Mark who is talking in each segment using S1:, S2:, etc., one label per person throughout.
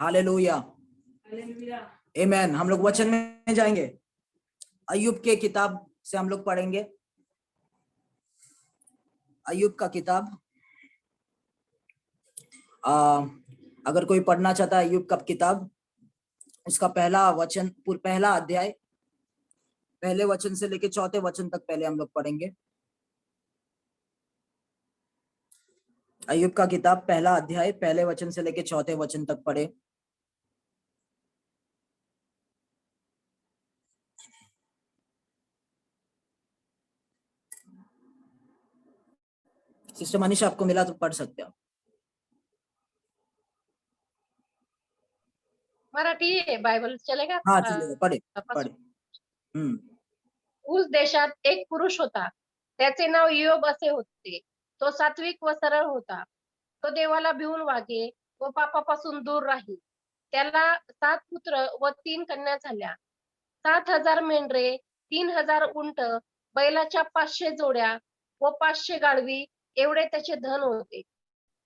S1: Hallelujah, आमीन। हम लोग वचन में जाएंगे। अय्यूब के किताब से हम लोग पढ़ेंगे। अय्यूब का किताब, अगर कोई पढ़ना चाहता है अय्यूब का किताब, उसका पहला वचन, पहला अध्याय, पहले वचन से लेके चौथे वचन तक पहले हम लोग पढ़ेंगे। अय्यूब का किताब पहला अध्याय पहले वचन से लेके चौथे वचन तक पढ़े। सिस्टर मनीषा, आपको मिला तो पढ़ सकते हो।
S2: मराठी बायबल चलेगा?
S1: हाँ चलेगा, पढ़े पढ़े।
S2: उस देशात एक पुरुष होता, त्याचे नाव इयोब असे होते. तो सात्विक व सरळ होता. तो देवाला भिवून वागे व पापापासून दूर राही. त्याला 7 पुत्र व 3 कन्या झाल्या. 7,000 मेंढरे, 3,000 उंट, बैलाच्या 500 जोड्या व 500 गाढवी एवढे त्याचे धन होते.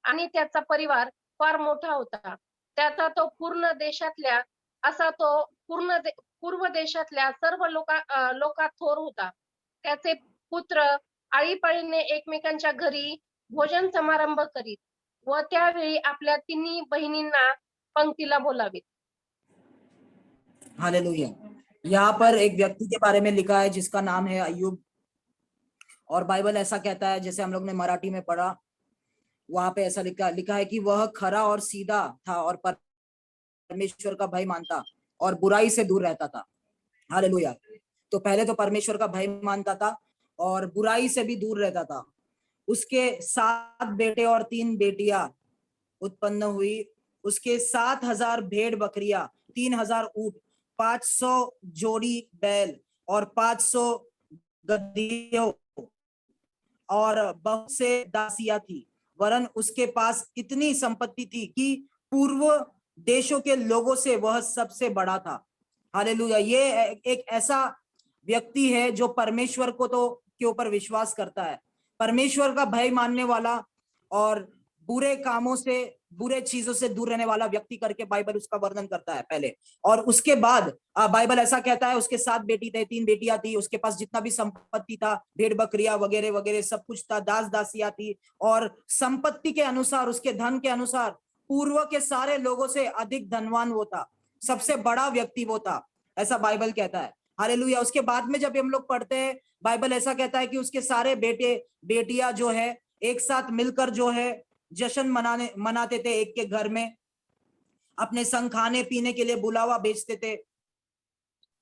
S2: आणि त्याचा परिवार फार मोठा होता. त्याचा तो पूर्ण देशातल्या सर्व लोकात थोर होता. त्याचे पुत्र आळीपाळीने एकमेकांच्या घरी भोजन समारंभ करीत व त्यावेळी आपल्या तिन्ही बहिणींना पंक्तीला बोलावीत.
S1: हालेलुया। यहाँ पर एक व्यक्ति के बारे में लिखा है जिसका नाम है अय्यूब, और बाइबल ऐसा कहता है, जैसे हम लोग ने मराठी में पढ़ा, वहां पे ऐसा लिखा है कि वह खरा और सीधा था और परमेश्वर का भय मानता और बुराई से दूर रहता था। हालेलुया। तो पहले तो परमेश्वर का भय मानता था और बुराई से भी दूर रहता था। उसके 7 बेटे और 3 बेटियां उत्पन्न हुई। उसके 7,000 भेड़ बकरियां, 3,000 ऊंट, 500 जोड़ी बैल और 500 गदहियों और बहुत से दासियां थी। वरन उसके पास इतनी संपत्ति थी कि पूर्व देशों के लोगों से वह सबसे बड़ा था। हालेलुया। ये एक ऐसा व्यक्ति है जो परमेश्वर को तो के ऊपर विश्वास करता है, परमेश्वर का भय मानने वाला और बुरे कामों से, बुरे चीजों से दूर रहने वाला व्यक्ति करके बाइबल उसका वर्णन करता है पहले। और उसके बाद बाइबल ऐसा कहता है उसके 7 बेटी थे, 3 बेटियां थी, उसके पास जितना भी संपत्ति था, भेड़ बकरियां वगैरह वगैरह सब कुछ था, दास दासियां थी, और संपत्ति के अनुसार, उसके धन के अनुसार पूर्व के सारे लोगों से अधिक धनवान वो था, सबसे बड़ा व्यक्ति वो था, ऐसा बाइबल कहता है। हालेलुया। उसके बाद में जब हम लोग पढ़ते हैं, बाइबल ऐसा कहता है कि उसके सारे बेटे बेटियां जो है एक साथ मिलकर जो है जश्न मनाते थे, एक के घर में अपने संग खाने पीने के लिए बुलावा भेजते थे,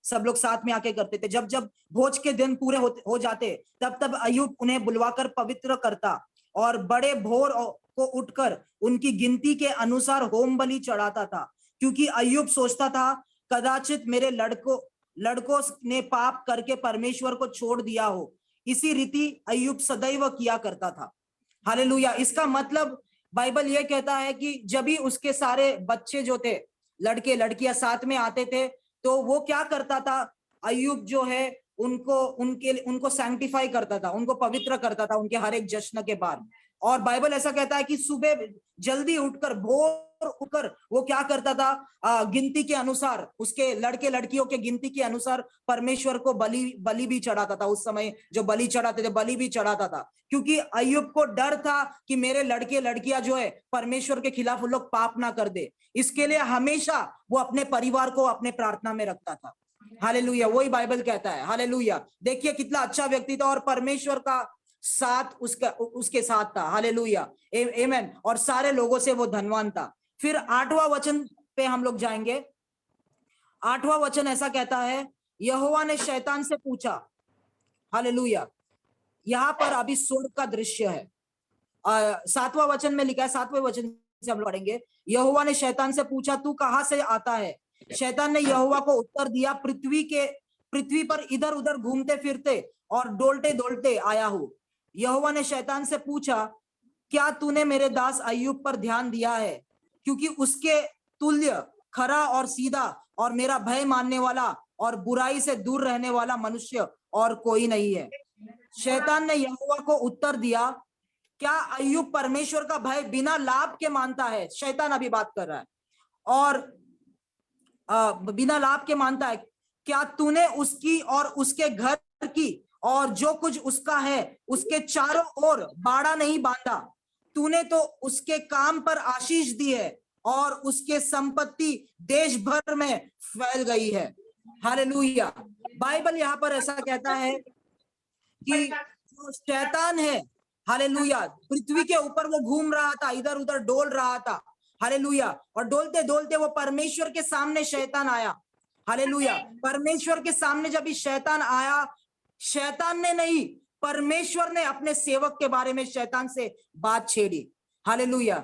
S1: सब लोग साथ में आके करते थे। जब जब भोज के दिन पूरे हो जाते, तब तब अय्यूब उन्हें बुलवाकर पवित्र करता और बड़े भोर को उठकर उनकी गिनती के अनुसार होम बलि चढ़ाता था, क्योंकि अय्यूब सोचता था कदाचित मेरे लड़कों ने पाप करके परमेश्वर को छोड़ दिया हो। इसी रीति अय्यूब सदैव किया करता था। हालेलुया। इसका मतलब बाइबल यह कहता है कि जब भी उसके सारे बच्चे जो थे, लड़के लड़कियां साथ में आते थे, तो वो क्या करता था, अय्यूब जो है उनको सैंक्टिफाई करता था, उनको पवित्र करता था उनके हर एक जश्न के बाद। और बाइबल ऐसा कहता है कि सुबह जल्दी उठकर, भोर उठकर वो क्या करता था, गिनती के अनुसार, उसके लड़के लड़कियों के गिनती के अनुसार परमेश्वर को बलि भी चढ़ाता था। उस समय जो बलि चढ़ाते थे, बलि भी चढ़ाता था, क्योंकि अय्यूब को डर था कि मेरे लड़के लड़कियां जो है परमेश्वर के खिलाफ वो लोग पाप ना कर दे। इसके लिए हमेशा वो अपने परिवार को अपने प्रार्थना में रखता था। हालेलुया। वही बाइबल कहता है। हालेलुया। देखिए कितना अच्छा व्यक्ति था और परमेश्वर का साथ उसके साथ था। हालेलुया, आमीन। और सारे लोगों से वो धनवान था। फिर 8वां वचन पे हम लोग जाएंगे। 8वां वचन ऐसा कहता है, यहोवा ने शैतान से पूछा। हालेलुया। यहाँ पर अभी स्वर्ग का दृश्य है। 7वां वचन में लिखा है, 7वें वचन से हम लोग पढ़ेंगे। यहोवा ने शैतान से पूछा, तू कहां से आता है? शैतान ने यहोवा को उत्तर दिया, पृथ्वी पर इधर उधर घूमते फिरते और डोलते डोलते आया हूं। यहोवा ने शैतान से पूछा, क्या तूने मेरे दास अय्यूब पर ध्यान दिया है? क्योंकि उसके तुल्य खरा और सीधा और मेरा भय मानने वाला और बुराई से दूर रहने वाला मनुष्य और कोई नहीं है। शैतान ने यहोवा को उत्तर दिया, क्या अय्यूब परमेश्वर का भय बिना लाभ के मानता है? शैतान अभी बात कर रहा है। और बिना लाभ के मानता है, क्या तूने उसकी और उसके घर की और जो कुछ उसका है उसके चारों ओर बाड़ा नहीं बांधा? तूने तो उसके काम पर आशीष दी है और उसके संपत्ति देश भर में फैल गई है। हालेलुया। बाइबल यहाँ पर ऐसा कहता है कि जो शैतान है, हालेलुया, पृथ्वी के ऊपर वो घूम रहा था, इधर उधर डोल रहा था, हालेलुया, और डोलते डोलते वो परमेश्वर के सामने शैतान आया। हालेलुया। परमेश्वर के सामने जब इस शैतान आया, शैतान ने नहीं, परमेश्वर ने अपने सेवक के बारे में शैतान से बात छेड़ी। हालेलुया।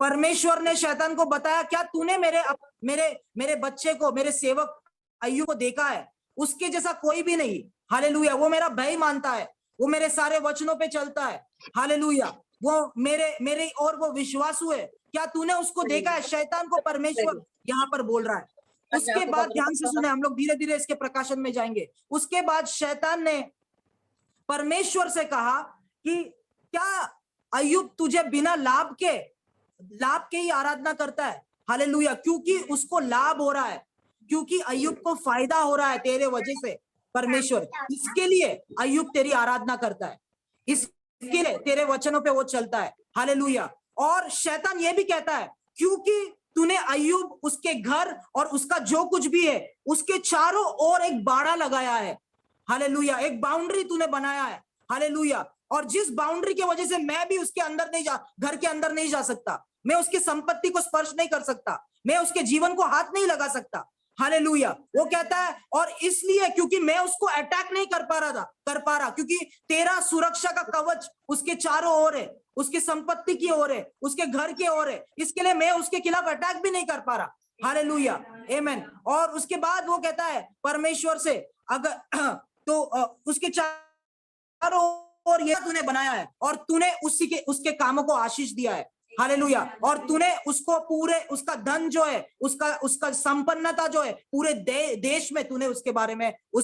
S1: परमेश्वर ने शैतान को बताया, क्या तूने मेरे बच्चे को, मेरे सेवक अय्यूब को देखा है? उसके जैसा कोई भी नहीं। हालेलुया। वो मेरा भय मानता है, वो मेरे सारे वचनों पे चलता है। हालेलुया। वो मेरे और वो विश्वासु है। क्या तूने उसको देखा है? शैतान को परमेश्वर यहाँ पर बोल रहा है। उसके बाद ध्यान से सुने, हम लोग धीरे धीरे इसके प्रकाशन में जाएंगे। उसके बाद शैतान ने परमेश्वर से कहा कि क्या अय्यूब तुझे बिना लाभ के ही आराधना करता है? हालेलुया। क्योंकि उसको लाभ हो रहा है, क्योंकि अय्यूब को फायदा हो रहा है तेरे वजह से, परमेश्वर इसके लिए अय्यूब तेरी आराधना करता है, इसके लिए तेरे वचनों पे वो चलता है। हालेलुया। और शैतान ये भी कहता है, क्योंकि तूने अय्यूब, उसके घर और उसका जो कुछ भी है, उसके चारों ओर एक बाड़ा लगाया है। हालेलुया। एक बाउंड्री तूने बनाया है। हालेलुया। और जिस बाउंड्री की वजह से मैं भी उसके अंदर नहीं जा, घर के अंदर नहीं जा सकता, मैं उसकी संपत्ति को स्पर्श नहीं कर सकता, मैं उसके जीवन को हाथ नहीं लगा सकता। हालेलुया। वो कहता है, और इसलिए क्योंकि मैं उसको अटैक नहीं कर पा रहा, क्योंकि तेरा सुरक्षा का कवच उसके चारों ओर है, उसकी संपत्ति की ओर है, उसके घर की ओर है, इसके लिए मैं उसके खिलाफ अटैक भी नहीं कर पा रहा। हालेलुया। आमेन। और उसके बाद वो कहता है परमेश्वर से, अगर तो उसके चारों ओर ये तूने बनाया है और तूने उसके कामों को आशीष दिया है। हालेलुया। और तूने उसको पूरे, उसका धन जो है, उसका संपन्नता जो है, पूरे देश में तूने उस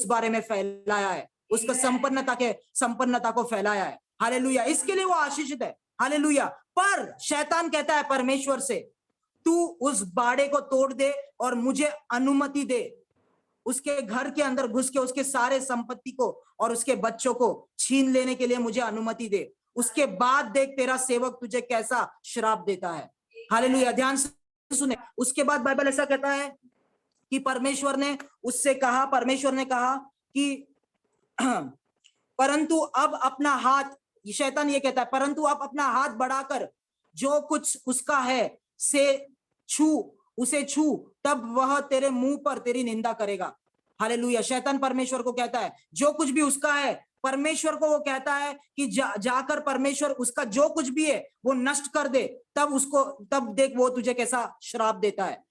S1: बारे में फैलाया है, उसका संपन्नता को फैलाया है। हालेलुया। इसके लिए वो आशीषित है। हालेलुया। पर शैतान कहता है परमेश्वर से, तू उस बाड़े को तोड़ दे और मुझे अनुमति दे, उसके घर के अंदर घुस के उसके सारे संपत्ति को और उसके बच्चों को छीन लेने के लिए मुझे अनुमति दे। उसके बाद देख तेरा सेवक तुझे कैसा श्राप देता है। हालेलुया। ध्यान से सुने। उसके बाद बाइबल ऐसा कहता है कि परमेश्वर ने कहा कि परंतु अब अपना हाथ, शैतान ये कहता है, परंतु अब अपना हाथ बढ़ाकर जो कुछ उसका है उसे छू, तब वह तेरे मुंह पर तेरी निंदा करेगा। हालेलुया। शैतान परमेश्वर को कहता है, जो कुछ भी उसका है, परमेश्वर को वो कहता है कि जाकर परमेश्वर उसका जो कुछ भी है वो नष्ट कर दे, तब देख वो तुझे कैसा श्राप देता है।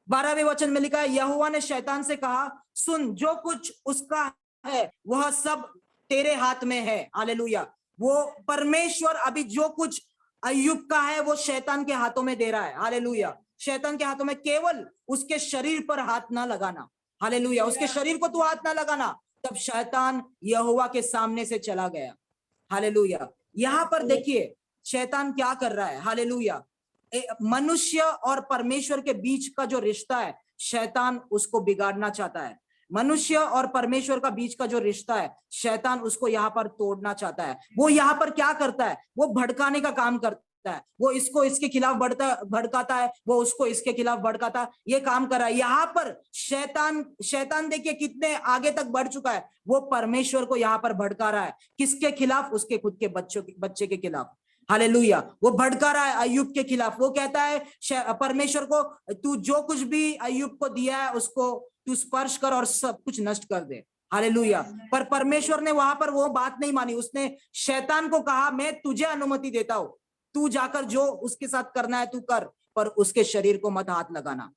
S1: 12वें वचन में लिखा है, यहोवा ने शैतान से कहा, सुन, जो कुछ उसका है वह सब तेरे हाथ में है। हालेलुया। वो परमेश्वर अभी जो कुछ अय्यूब का है वो शैतान के हाथों में दे रहा है। हालेलुया। शैतान के हाथों में, केवल उसके शरीर पर हाथ ना लगाना। हालेलुया। उसके शरीर को तू हाथ ना लगाना। तब शैतान यहोवा के सामने से चला गया। हालेलुया। यहाँ पर देखिए शैतान क्या कर रहा है। हालेलुया। मनुष्य और परमेश्वर के बीच का जो रिश्ता है, शैतान उसको बिगाड़ना चाहता है। मनुष्य और परमेश्वर का बीच का जो रिश्ता है, शैतान उसको यहाँ पर तोड़ना चाहता है। वो यहाँ पर क्या करता है? वो भड़काने का काम करता है। वो इसको इसके खिलाफ भड़काता है, वो उसको इसके खिलाफ भड़काता है। ये काम कर रहा है। यहाँ पर शैतान देखिए कितने आगे तक बढ़ चुका है। वो परमेश्वर को यहाँ पर भड़का रहा है। किसके खिलाफ? उसके खुद के बच्चे के खिलाफ। हालेलुया। वो भड़का रहा है अय्यूब के खिलाफ। वो कहता है परमेश्वर को, तू जो कुछ भी अय्यूब को दिया है उसको तू स्पर्श कर और सब कुछ नष्ट कर दे। हालेलुया। पर परमेश्वर ने वहां पर वो बात नहीं मानी। उसने शैतान को कहा, मैं तुझे अनुमति देता हूं, तू जाकर जो उसके साथ करना है तू कर, पर उसके शरीर को मत हाथ लगाना।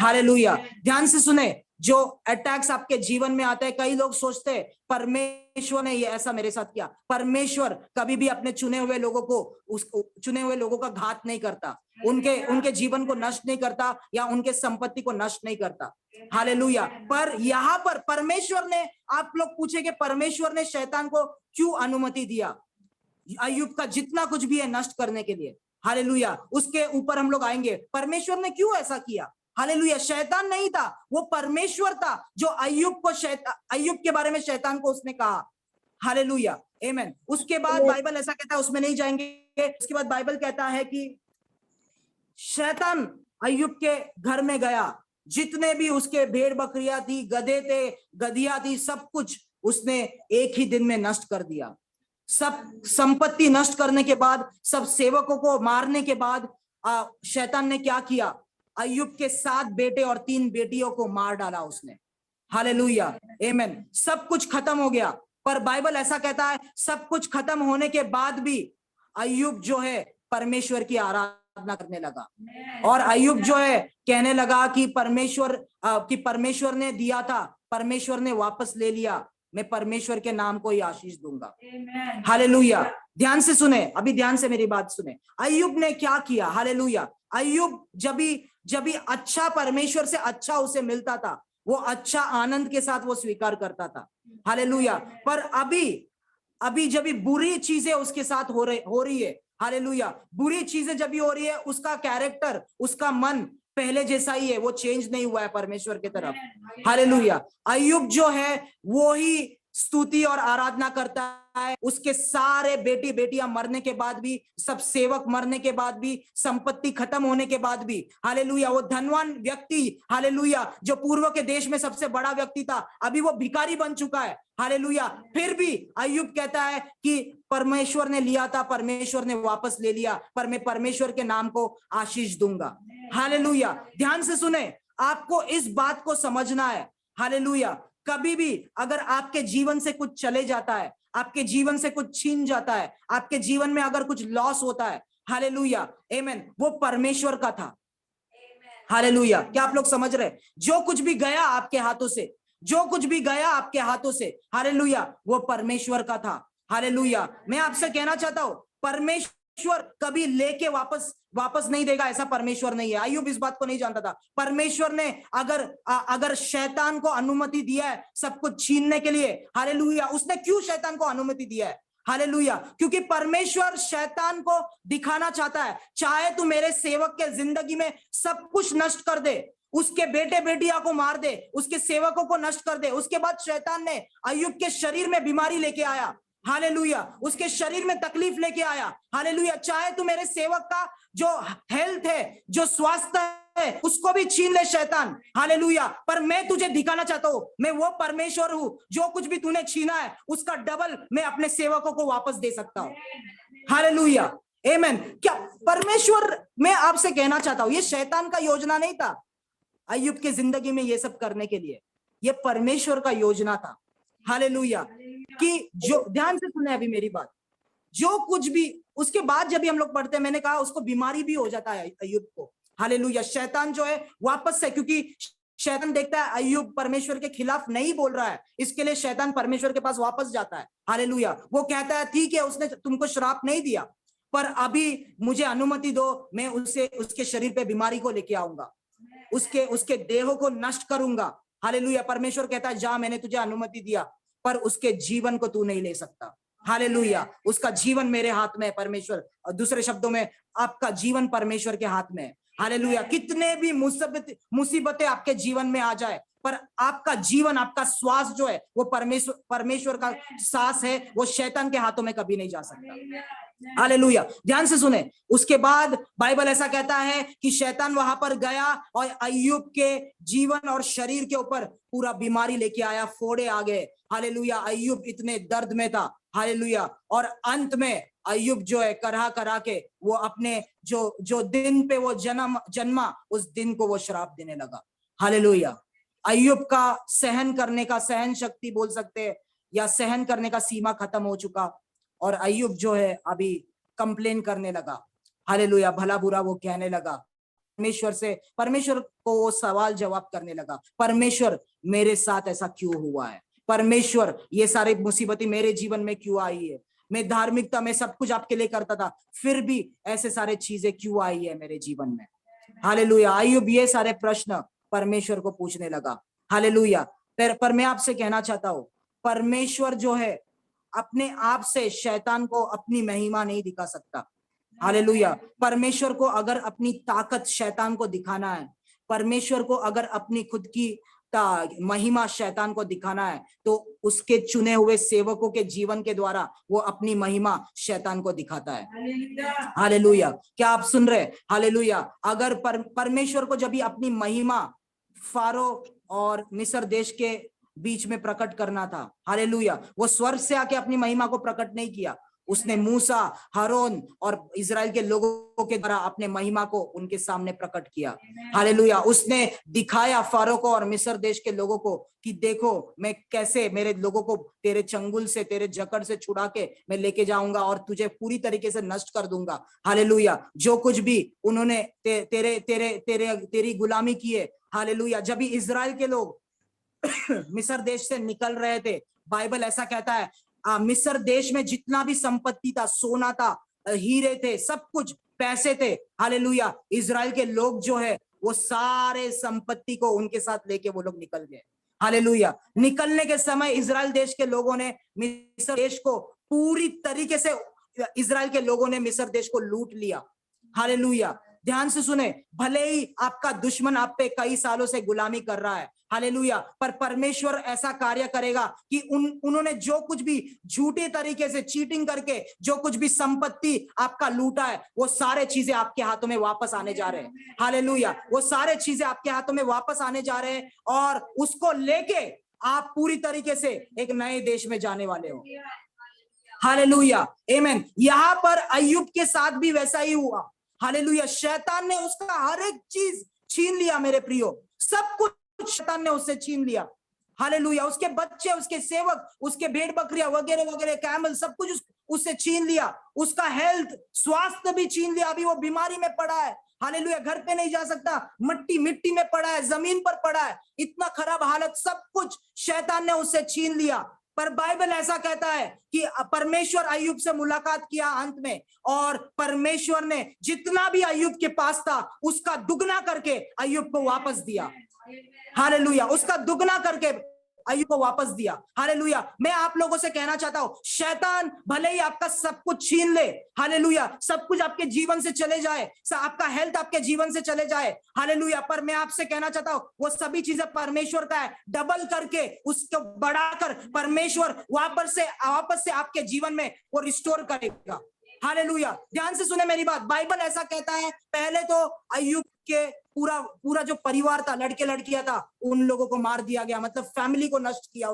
S1: हालेलुया। ध्यान से सुने, जो अटैक्स आपके जीवन में आते हैं, कई लोग सोचते हैं परमेश्वर ने ये ऐसा मेरे साथ किया। परमेश्वर कभी भी अपने चुने हुए लोगों का घात नहीं करता, उनके जीवन को नष्ट नहीं करता या उनके संपत्ति को नष्ट नहीं करता। हालेलुया। पर यहाँ पर परमेश्वर ने, आप लोग पूछे कि परमेश्वर ने शैतान को क्यों अनुमति दिया अय्यूब का जितना कुछ भी है नष्ट करने के लिए? हालेलुया। उसके ऊपर हम लोग आएंगे, परमेश्वर ने क्यों ऐसा किया। हालेलुया, शैतान नहीं था, वो परमेश्वर था जो अय्यूब के बारे में शैतान को उसने कहा। हालेलुया, आमेन। उसके बाद बाइबल ऐसा कहता है, उसमें नहीं जाएंगे, उसके बाद बाइबल कहता है कि शैतान अय्यूब के घर में गया, जितने भी उसके भेड़ बकरियां थी, गधे थे, गधिया थी, सब कुछ उसने एक ही दिन में नष्ट कर दिया। सब संपत्ति नष्ट करने के बाद, सब सेवकों को मारने के बाद शैतान ने क्या किया? अय्यूब के 7 बेटे और 3 बेटियों को मार डाला उसने। हालेलुया, आमेन। सब कुछ खत्म हो गया, पर बाइबल ऐसा कहता है सब कुछ खत्म होने के बाद भी अय्यूब जो है परमेश्वर की आराधना करने लगा, और अय्यूब जो है कहने लगा कि परमेश्वर ने दिया था, परमेश्वर ने वापस ले लिया, मैं परमेश्वर के नाम को ही आशीष दूंगा। हालेलुया, ध्यान से सुने, अभी ध्यान से मेरी बात सुने। अय्यूब ने क्या किया? हालेलुया, अय्यूब जब भी अच्छा परमेश्वर से अच्छा उसे मिलता था, वो अच्छा आनंद के साथ वो स्वीकार करता था। हालेलुया, पर अभी जब भी बुरी चीजें उसके साथ हो रही है, हालेलुया, बुरी चीजें जब भी हो रही है, उसका कैरेक्टर, उसका मन पहले जैसा ही है, वो चेंज नहीं हुआ है परमेश्वर की तरफ। हालेलुया, अय्यूब जो है वो ही स्तुति और आराधना करता है। उसके सारे बेटी बेटियां मरने के बाद भी, सब सेवक मरने के बाद भी, संपत्ति खत्म होने के बाद भी, हालेलुया, वो धनवान व्यक्ति, हालेलुया, जो पूर्व के देश में सबसे बड़ा व्यक्ति था, अभी वो भिखारी बन चुका है। हालेलुया, फिर भी अय्यूब कहता है कि परमेश्वर ने लिया था, परमेश्वर ने वापस ले लिया, पर मैं परमेश्वर के नाम को आशीष दूंगा। हालेलुया, ध्यान से सुने, आपको इस बात को समझना है। हालेलुया, कभी भी अगर आपके जीवन से कुछ चले जाता है, आपके जीवन से कुछ छीन जाता है, आपके जीवन में अगर कुछ लॉस होता है, हालेलुया, आमेन, वो परमेश्वर का था। हालेलुया, क्या आप लोग समझ रहे? जो कुछ भी गया आपके हाथों से, जो कुछ भी गया आपके हाथों से, हालेलुया, वो परमेश्वर का था। हालेलुया, मैं आपसे कहना चाहता हूं, परमेश्वर कभी लेके वापस नहीं देगा, ऐसा परमेश्वर नहीं है। अय्यूब इस बात को नहीं जानता था। परमेश्वर ने अगर शैतान को अनुमति दिया है सब कुछ छीनने के लिए, हालेलुया, उसने क्यों शैतान को अनुमति दिया है? हालेलुया, क्योंकि परमेश्वर शैतान को दिखाना चाहता है, चाहे तू मेरे सेवक के जिंदगी में सब कुछ नष्ट कर दे, उसके बेटे बेटियां को मार दे, उसके सेवकों को नष्ट कर दे। उसके बाद शैतान ने अय्यूब के शरीर में बीमारी लेके आया, हालेलुया, उसके शरीर में तकलीफ लेके आया। हालेलुया, चाहे तू मेरे सेवक का जो हेल्थ है, जो स्वास्थ्य है, उसको भी छीन ले शैतान, हालेलुया, पर मैं तुझे दिखाना चाहता हूं, मैं वो परमेश्वर हूं, जो कुछ भी तूने छीना है उसका डबल मैं अपने सेवकों को वापस दे सकता हूं। हालेलुया, आमेन। क्या परमेश्वर, मैं आपसे कहना चाहता हूं, ये शैतान का योजना नहीं था अय्यूब के जिंदगी में ये सब करने के लिए, ये परमेश्वर का योजना था। हालेलुया, कि जो, ध्यान से सुने अभी मेरी बात, जो कुछ भी उसके बाद जब भी हम लोग पढ़ते हैं, मैंने कहा उसको बीमारी भी हो जाता है अय्यूब को। हालेलुया, शैतान जो है वापस से, क्योंकि शैतान देखता है अय्यूब परमेश्वर के खिलाफ नहीं बोल रहा है, इसके लिए शैतान परमेश्वर के पास वापस जाता है। हालेलुया, वो कहता है ठीक है, उसने तुमको श्राप नहीं दिया, पर अभी मुझे अनुमति दो, मैं उसके शरीर पे बीमारी को लेके आऊंगा, उसके देह को नष्ट करूंगा। हालेलुया, परमेश्वर कहता है जा, मैंने तुझे अनुमति दिया, पर उसके जीवन को तू नहीं ले सकता। हालेलुया, उसका जीवन मेरे हाथ में है परमेश्वर, और दूसरे शब्दों में आपका जीवन परमेश्वर के हाथ में है। हालेलुया, कितने भी मुसीबतें आपके जीवन में आ जाए, पर आपका जीवन, आपका श्वास जो है वो परमेश्वर का सांस है, वो शैतान के हाथों में कभी नहीं जा सकता। हालेलुया, ध्यान से सुने, उसके बाद बाइबल ऐसा कहता है कि शैतान वहां पर गया और अय्यूब के जीवन और शरीर के ऊपर पूरा बीमारी लेके आया, फोड़े आ गए। हालेलुया, अय्यूब इतने दर्द में था। हालेलुया, और अंत में अय्यूब जो है करा के वो अपने जो दिन पे वो जन्मा, उस दिन को वो श्राप देने लगा। हालेलुया, अय्यूब का सहन करने का, सहन शक्ति बोल सकते हैं, या सहन करने का सीमा खत्म हो चुका, और अय्यूब जो है अभी कंप्लेन करने लगा। हालेलुया, भला बुरा वो कहने लगा परमेश्वर से, परमेश्वर को वो सवाल जवाब करने लगा, परमेश्वर मेरे साथ ऐसा क्यों हुआ है? परमेश्वर ये सारी मुसीबतें मेरे जीवन में क्यों आई है? मैं धार्मिकता में सब कुछ आपके लिए करता था, फिर भी ऐसे सारे चीजें क्यों आई है मेरे जीवन में? हालेलुया, अय्यूब ये सारे प्रश्न परमेश्वर को पूछने लगा। हालेलुया, पर मैं आपसे कहना चाहता हूं, परमेश्वर जो है अपने आप से शैतान को अपनी महिमा नहीं दिखा सकता। हालेलुया, परमेश्वर को अगर अपनी ताकत शैतान को दिखाना है, परमेश्वर को अगर अपनी खुद की महिमा शैतान को दिखाना है तो उसके चुने हुए सेवकों के जीवन के द्वारा वो अपनी महिमा शैतान को दिखाता है। हालेलुया। क्या आप सुन रहे? हालेलुया। अगर परमेश्वर को जब भी अपनी महिमा फारो और मिस्र देश के बीच में प्रकट करना था, हालेलुया, वो स्वर्ग से आके अपनी महिमा को प्रकट नहीं किया, उसने मूसा, हारून और इजराइल के लोगों के द्वारा अपने महिमा को उनके सामने प्रकट किया। हालेलुया। उसने दिखाया फारो को और मिस्र देश के लोगों को कि देखो मैं कैसे मेरे लोगों को तेरे चंगुल से, तेरे जकड़ से छुड़ा के मैं लेके जाऊंगा और तुझे पूरी तरीके से नष्ट कर दूंगा। हालेलुया। जो कुछ भी उन्होंने तेरी गुलामी की है, हालेलुया। जब भी इजराइल के लोग मिस्र देश से निकल रहे थे, बाइबल ऐसा कहता है मिस्र देश में जितना भी संपत्ति था, सोना था, हीरे थे, सब कुछ, पैसे थे, हालेलुया, इजराइल के लोग जो है वो सारे संपत्ति को उनके साथ लेके वो लोग निकल गए। हालेलुया। निकलने के समय इजराइल देश के लोगों ने मिस्र देश को पूरी तरीके से, इजराइल के लोगों ने मिस्र देश को लूट लिया। हालेलुया। ध्यान से सुने, भले ही आपका दुश्मन आप पे कई सालों से गुलामी कर रहा है, हालेलुया, पर परमेश्वर ऐसा कार्य करेगा कि उन्होंने जो कुछ भी झूठे तरीके से चीटिंग करके जो कुछ भी संपत्ति आपका लूटा है, वो सारे चीजें आपके हाथों में वापस आने जा रहे हैं। हालेलुया। वो सारे चीजें आपके हाथों में वापस आने जा रहे हैं और उसको लेके आप पूरी तरीके से एक नए देश में जाने वाले हो। हालेलुया, आमीन। यहां पर अय्यूब के साथ भी वैसा ही हुआ। हालेलुया। शैतान ने उसका हर एक चीज छीन लिया मेरे प्रियो, सब कुछ शैतान ने उससे छीन लिया। हालेलुया। उसके बच्चे, उसके सेवक, उसके भेड़ बकरियां वगैरह वगैरह, कैमल, सब कुछ उससे छीन लिया। उसका हेल्थ, स्वास्थ्य भी छीन लिया। अभी वो बीमारी में पड़ा है। हालेलुया। घर पे नहीं जा सकता, मिट्टी में पड़ा है, जमीन पर पड़ा है, इतना खराब हालत, सब कुछ शैतान ने उससे छीन लिया। पर बाइबल ऐसा कहता है कि परमेश्वर अय्यूब से मुलाकात किया अंत में, और परमेश्वर ने जितना भी अय्यूब के पास था उसका दुगना करके अय्यूब को वापस दिया। हालेलुया। उसका दुगना करके अय्यूब को वापस दिया। हालेलुया। मैं आप लोगों से कहना चाहता हूं, शैतान भले ही आपका सब कुछ छीन ले, हालेलुया, सब कुछ आपके जीवन से चले जाए, आपका हेल्थ आपके जीवन से चले जाए, हालेलुया, पर मैं आपसे कहना चाहता हूं वो सभी चीजें परमेश्वर का है, डबल करके उसको बढ़ाकर परमेश्वर वापस से आपके जीवन में वो रिस्टोर करेगा। हालेलुया। ध्यान से सुने मेरी बात। बाइबल ऐसा कहता है, पहले तो अय्यूब के पूरा जो परिवार था, लड़के लड़कियां था, उन लोगों को मार दिया गया, मतलब फैमिली को नष्ट किया,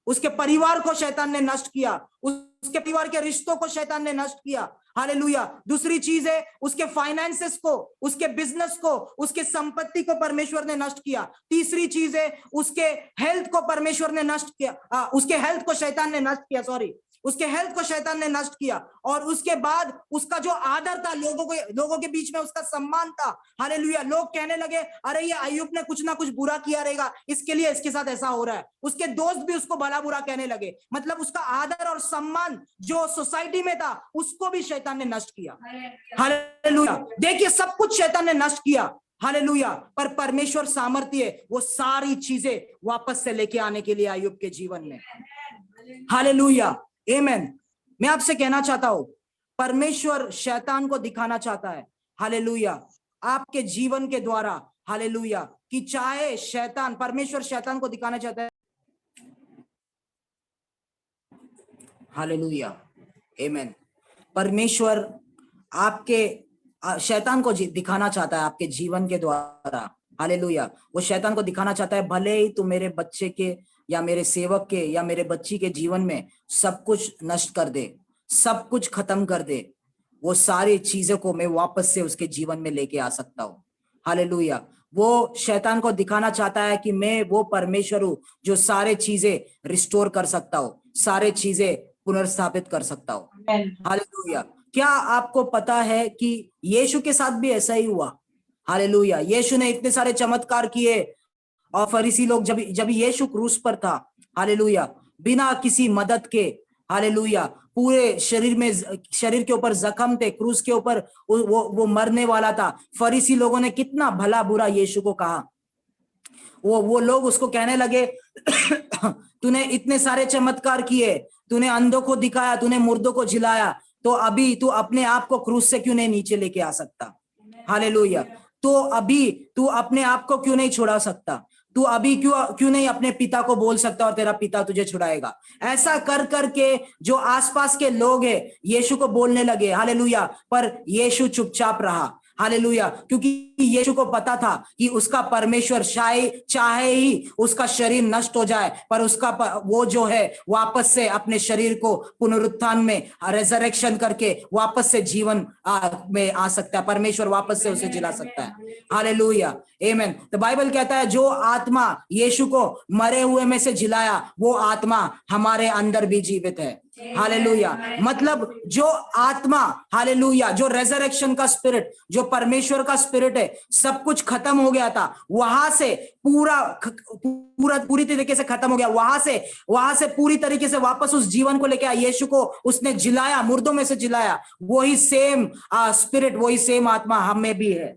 S1: उसके परिवार को शैतान ने नष्ट किया, उसके परिवार के रिश्तों को शैतान ने नष्ट किया। हालेलुया। दूसरी चीज है, उसके फाइनेंसेस को, उसके बिजनेस को, उसके संपत्ति को परमेश्वर ने नष्ट किया। तीसरी चीज है, उसके हेल्थ को परमेश्वर ने नष्ट किया, उसके हेल्थ को शैतान ने नष्ट किया, उसके हेल्थ को शैतान ने नष्ट किया। और उसके बाद उसका जो आदर था, लोगों के बीच में उसका सम्मान था, हालेलुया, लोग कहने लगे अरे ये अय्यूब ने कुछ ना कुछ बुरा किया रहेगा, इसके लिए इसके साथ ऐसा हो रहा है। उसके दोस्त भी उसको भला बुरा कहने लगे, मतलब उसका आदर और सम्मान जो सोसाइटी में था उसको भी शैतान ने नष्ट किया। हालेलुया। देखिए, सब कुछ शैतान ने नष्ट किया। हालेलुया। पर परमेश्वर सामर्थ्य वो सारी चीजें वापस से लेके आने के लिए अय्यूब के जीवन में। हालेलुया, आमीन। मैं आपसे कहना चाहता हूं, परमेश्वर शैतान को दिखाना चाहता है, हालेलुया, आपके जीवन के द्वारा, हालेलुया, कि चाहे शैतान, परमेश्वर शैतान को दिखाना चाहता है, हालेलुया, आमीन। परमेश्वर आपके शैतान को दिखाना चाहता है आपके जीवन के द्वारा, हालेलुया। वो शैतान को दिखाना चाहता है, भले ही तू मेरे बच्चे के या मेरे सेवक के या मेरे बच्ची के जीवन में सब कुछ नष्ट कर दे, सब कुछ खत्म कर दे, वो सारी चीजों को मैं वापस से उसके जीवन में लेके आ सकता हूँ। हालेलुया। वो शैतान को दिखाना चाहता है कि मैं वो परमेश्वर हूँ जो सारे चीजें रिस्टोर कर सकता हूँ, सारे चीजें पुनर्स्थापित कर सकता हूँ। हालेलुया। क्या आपको पता है कि यीशु के साथ भी ऐसा ही हुआ? हालेलुया। यीशु ने इतने सारे चमत्कार किए और फरीसी लोग, जब यीशु क्रूस पर था, हालेलुया, बिना किसी मदद के, हालेलुया, पूरे शरीर के ऊपर जख्म थे, क्रूस के ऊपर वो मरने वाला था। फरीसी लोगों ने कितना भला बुरा यीशु को कहा। वो लोग उसको कहने लगे तूने इतने सारे चमत्कार किए, तूने अंधों को दिखाया, तूने मुर्दों को जिलाया, तो अभी तू अपने आप को क्रूस से क्यों नहीं नीचे लेके आ सकता? हालेलुया। तो अभी तू अपने आप को क्यों नहीं छुड़ा सकता? तू अभी क्यों नहीं अपने पिता को बोल सकता और तेरा पिता तुझे छुड़ाएगा? ऐसा कर करके जो आसपास के लोग हैं यीशु को बोलने लगे, हालेलुया, पर यीशु चुपचाप रहा, हालेलुया, क्योंकि यीशु को पता था कि उसका परमेश्वर चाहे ही उसका शरीर नष्ट हो जाए, पर उसका वो जो है वापस से अपने शरीर को पुनरुत्थान में रेजरेक्शन करके वापस से जीवन में आ सकता है। परमेश्वर वापस से उसे जिला सकता है, हालेलुया, आमीन। तो बाइबल कहता है जो आत्मा यीशु को मरे हुए में से जिलाया, वो आत्मा हमारे अंदर भी जीवित है, हालेलुया। मतलब जो आत्मा, हालेलुया, जो रेजरेक्शन का स्पिरिट, जो परमेश्वर का स्पिरिट है, सब कुछ खत्म हो गया था, वहां से पूरी तरीके से खत्म हो गया, वहां से पूरी तरीके से वापस उस जीवन को लेके आया, यीशु को उसने जिलाया, मुर्दों में से जिलाया। वही सेम स्पिरिट, वही सेम आत्मा हम में भी है,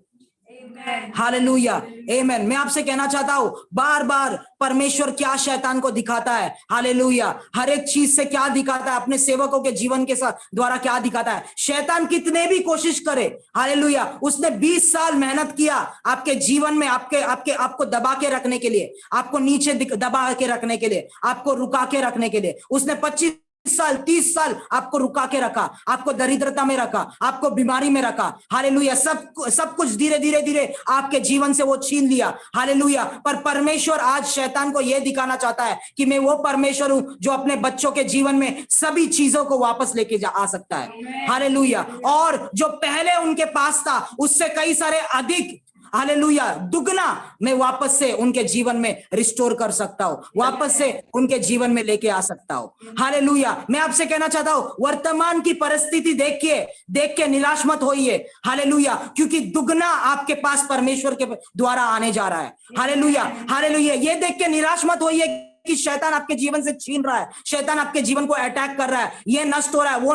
S1: हालेलुया, आमीन। मैं आपसे कहना चाहता हूं, बार बार परमेश्वर क्या शैतान को दिखाता है, हालेलुया, हर एक चीज से क्या दिखाता है, अपने सेवकों के जीवन के साथ द्वारा क्या दिखाता है। शैतान कितने भी कोशिश करे, हालेलुया, उसने 20 साल मेहनत किया आपके जीवन में, आपको दबा के रखने के लिए, आपको नीचे दबा के रखने के लिए, आपको रुका के रखने के लिए। उसने 25 साल 30 साल आपको रुका के रखा, आपको दरिद्रता में रखा, आपको बीमारी में रखा, हालेलुया, सब कुछ धीरे धीरे आपके जीवन से वो छीन लिया, हालेलुया। पर परमेश्वर आज शैतान को यह दिखाना चाहता है कि मैं वो परमेश्वर हूं जो अपने बच्चों के जीवन में सभी चीजों को वापस लेके आ सकता है, हालेलुया। और जो पहले उनके पास था उससे कई सारे अधिक, हालेलुया, दुगना मैं वापस से उनके जीवन में रिस्टोर कर सकता हूं, वापस से उनके जीवन में लेके आ सकता हूं, हालेलुया। मैं आपसे कहना चाहता हूं, वर्तमान की परिस्थिति देख के निराश मत होइए, हालेलुया, क्योंकि दुगना आपके पास परमेश्वर के द्वारा आने जा रहा है, हालेलुया, हालेलुया। ये देख के निराश मत होइए कि शैतान आपके जीवन से छीन रहा है, शैतान आपके जीवन को अटैक कर रहा है, ये नष्ट हो रहा है, वो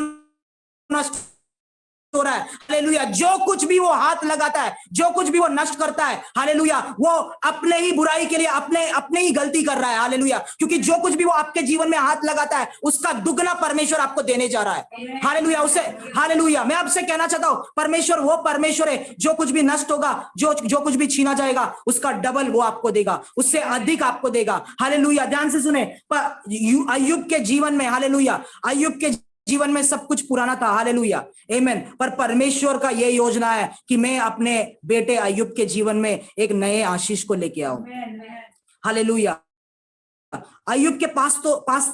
S1: नष्ट हो रहा है, हालेलुया। जो कुछ भी वो हाथ लगाता है, जो कुछ भी वो नष्ट करता है, हालेलुया, वो अपने ही बुराई के लिए अपने ही गलती कर रहा है, हालेलुया, क्योंकि जो कुछ भी वो आपके जीवन में हाथ लगाता है उसका दुगना परमेश्वर आपको देने जा रहा है, हालेलुया, उसे, हालेलुया। मैं आपसे कहना चाहता हूं, परमेश्वर वो परमेश्वर है जो कुछ भी नष्ट होगा, जो कुछ भी छीना जाएगा, उसका डबल वो आपको देगा, उससे अधिक आपको देगा, हालेलुया। ध्यान से सुने, अय्यूब के जीवन में, हालेलुया, अय्यूब के जीवन में सब कुछ पुराना था, हालेलुया, आमीन। पर परमेश्वर का यह योजना है कि मैं अपने बेटे अय्यूब के जीवन में एक नए आशीष को लेके आऊं, हालेलुया। अय्यूब के पास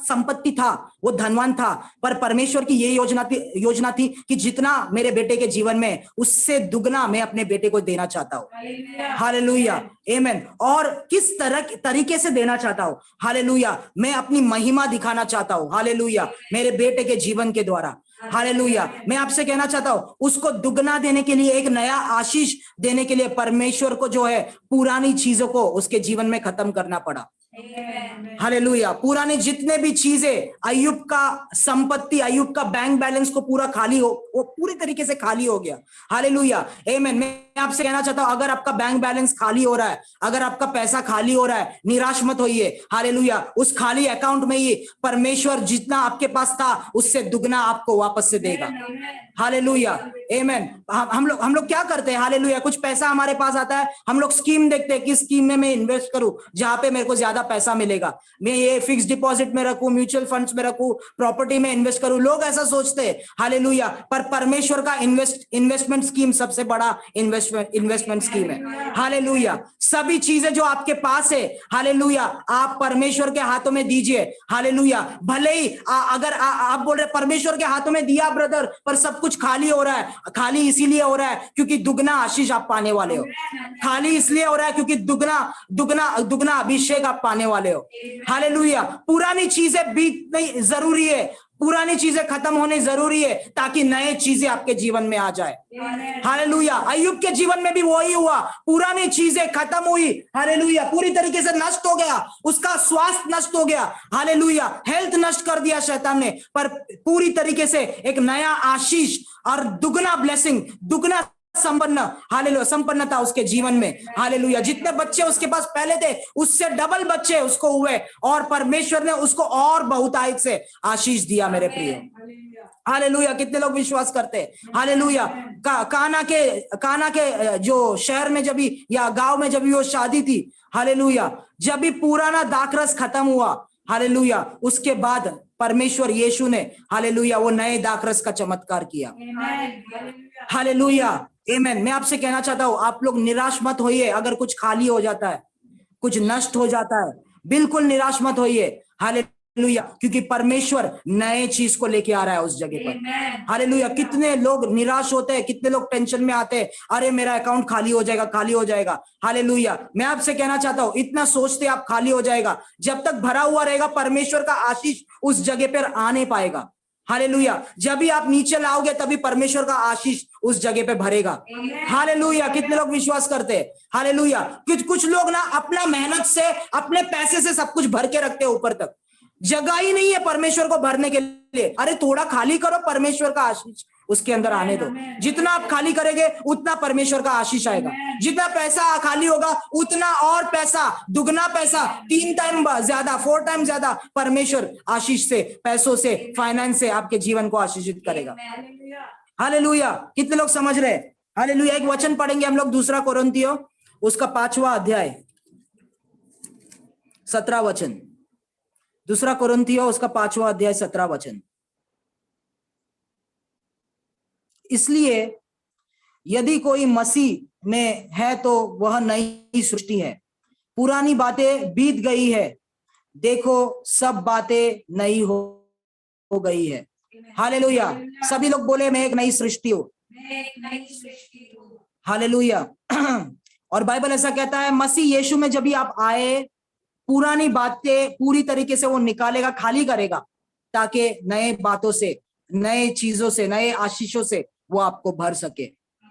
S1: संपत्ति था, वो धनवान था, पर परमेश्वर की ये योजना थी कि जितना मेरे बेटे के जीवन में, उससे दुगना मैं अपने बेटे को देना चाहता हूं, हालेलुया, आमीन। और किस तरीके से देना चाहता हूं, हालेलुया, मैं अपनी महिमा दिखाना चाहता हूं, हालेलुया, मेरे बेटे के जीवन के द्वारा, हालेलुया। मैं आपसे कहना चाहता हूं, उसको दुगना देने के लिए, एक नया आशीष देने के लिए परमेश्वर को जो है पुरानी चीजों को उसके जीवन में खत्म करना पड़ा, हालेलुया। पुराने जितने भी चीजें, अय्यूब का संपत्ति, अय्यूब का बैंक बैलेंस को पूरा वो पूरी तरीके से खाली हो गया, हालेलुया, आमीन। मैं आपसे कहना चाहता हूं, अगर आपका बैंक बैलेंस खाली हो रहा है, अगर आपका पैसा खाली हो रहा है, निराश मत होइए, हालेलुया। उस खाली अकाउंट में ही परमेश्वर जितना आपके पास था उससे दुगना आपको वापस से देगा, हालेलुया, आमीन। हम लोग क्या करते हैं, हालेलुया, कुछ पैसा हमारे पास आता है, हम लोग स्कीम देखते हैं कि स्कीम में मैं इन्वेस्ट करूं जहां पे मेरे को ज्यादा पैसा मिलेगा, मैं ये फिक्स डिपॉजिट में रखूं, म्यूचुअल फंड्स में रखूं, प्रॉपर्टी में इन्वेस्ट करूं, लोग ऐसा सोचते हैं, हालेलुया। पर परमेश्वर का इन्वेस्टमेंट स्कीम सबसे बड़ा इन्वेस्टमेंट स्कीम है, हालेलुया। सभी चीजें जो आपके पास है, हालेलुया, आप परमेश्वर के हाथों में दीजिए, हालेलुया। भले ही अगर आप बोल रहे परमेश्वर के हाथों में दिया ब्रदर, पर सब कुछ खाली हो रहा है, खाली इसीलिए हो रहा है क्योंकि दुगना आशीष आप पाने वाले हो, खाली इसलिए हो रहा है क्योंकि दुगना अभिषेक आप पाने वाले हो, हालेलुया। पुरानी चीजें बीतनी जरूरी है, पुरानी चीजें खत्म होने जरूरी है ताकि नए चीजें आपके जीवन में आ जाए, हालेलुया। अय्यूब के जीवन में भी वही हुआ, पुरानी चीजें खत्म हुई, हालेलुया, पूरी तरीके से नष्ट हो गया, उसका स्वास्थ्य नष्ट हो गया, हालेलुया, हेल्थ नष्ट कर दिया शैतान ने, पर पूरी तरीके से एक नया आशीष और दुगना ब्लेसिंग, दुगना संपन्न, हालेलुया, संपन्नता उसके जीवन में, हालेलुया। जितने बच्चे उसके पास पहले थे उससे डबल बच्चे उसको हुए और परमेश्वर ने उसको और बहुतायत से आशीष दिया मेरे प्रिय, हालेलुया। कितने लोग विश्वास करते हैं, हालेलुया। काना के जो शहर में जब भी या गांव में जब भी वो शादी थी, हालेलुया, जब भी पुराना दाखरस खत्म हुआ, हालेलुया, उसके बाद परमेश्वर यीशु ने, हालेलुया, वो नए दाखरस का चमत्कार किया, हालेलुया, आमेन। मैं आपसे कहना चाहता हूं, आप लोग निराश मत होइए अगर कुछ खाली हो जाता है, कुछ नष्ट हो जाता है, बिल्कुल निराश मत होइए, हालेलुया, क्योंकि परमेश्वर नए चीज को लेके आ रहा है उस जगह पर, हालेलुया। कितने लोग निराश होते हैं, कितने लोग टेंशन में आते हैं, अरे मेरा अकाउंट खाली हो जाएगा, खाली हो जाएगा, हालेलुया। मैं आपसे कहना चाहता हूं, इतना सोचते आप खाली हो जाएगा, जब तक भरा हुआ रहेगा परमेश्वर का आशीष उस जगह पर आ नहीं पाएगा, हालेलुया। जब भी आप नीचे लाओगे तभी परमेश्वर का आशीष उस जगह पे भरेगा, हालेलुया। कितने लोग विश्वास करते हैं, हालेलुया। कुछ लोग ना अपना मेहनत से, अपने पैसे से सब कुछ भर के रखते हैं, ऊपर तक जगह ही नहीं है परमेश्वर को भरने के लिए। अरे थोड़ा खाली करो, परमेश्वर का आशीष उसके अंदर आने दो। जितना आप खाली करेंगे उतना परमेश्वर का आशीष आएगा, जितना पैसा खाली होगा उतना और पैसा, दुगना पैसा, 3 टाइम ज्यादा, 4 टाइम ज्यादा परमेश्वर आशीष से, पैसों से, फाइनेंस से आपके जीवन को आशीषित करेगा, हालेलुया। कितने लोग समझ रहे हैं, हालेलुया। एक वचन पढ़ेंगे हम लोग, 2 कोरिन्थियों उसका 5वां अध्याय 17 वचन, 2 कोरिन्थियों उसका 5वां अध्याय 17 वचन। इसलिए यदि कोई मसीह में है तो वह नई सृष्टि है, पुरानी बातें बीत गई है, देखो सब बातें नई हो गई है, हालेलुया। सभी लोग बोले मैं एक नई सृष्टि हूं, हालेलुया। और बाइबल ऐसा कहता है, मसीह यीशु में जब भी आप आए, पुरानी बातें पूरी तरीके से वो निकालेगा, खाली करेगा, ताकि नए बातों से, नए चीजों से, नए आशीषों से वो आपको भर सके,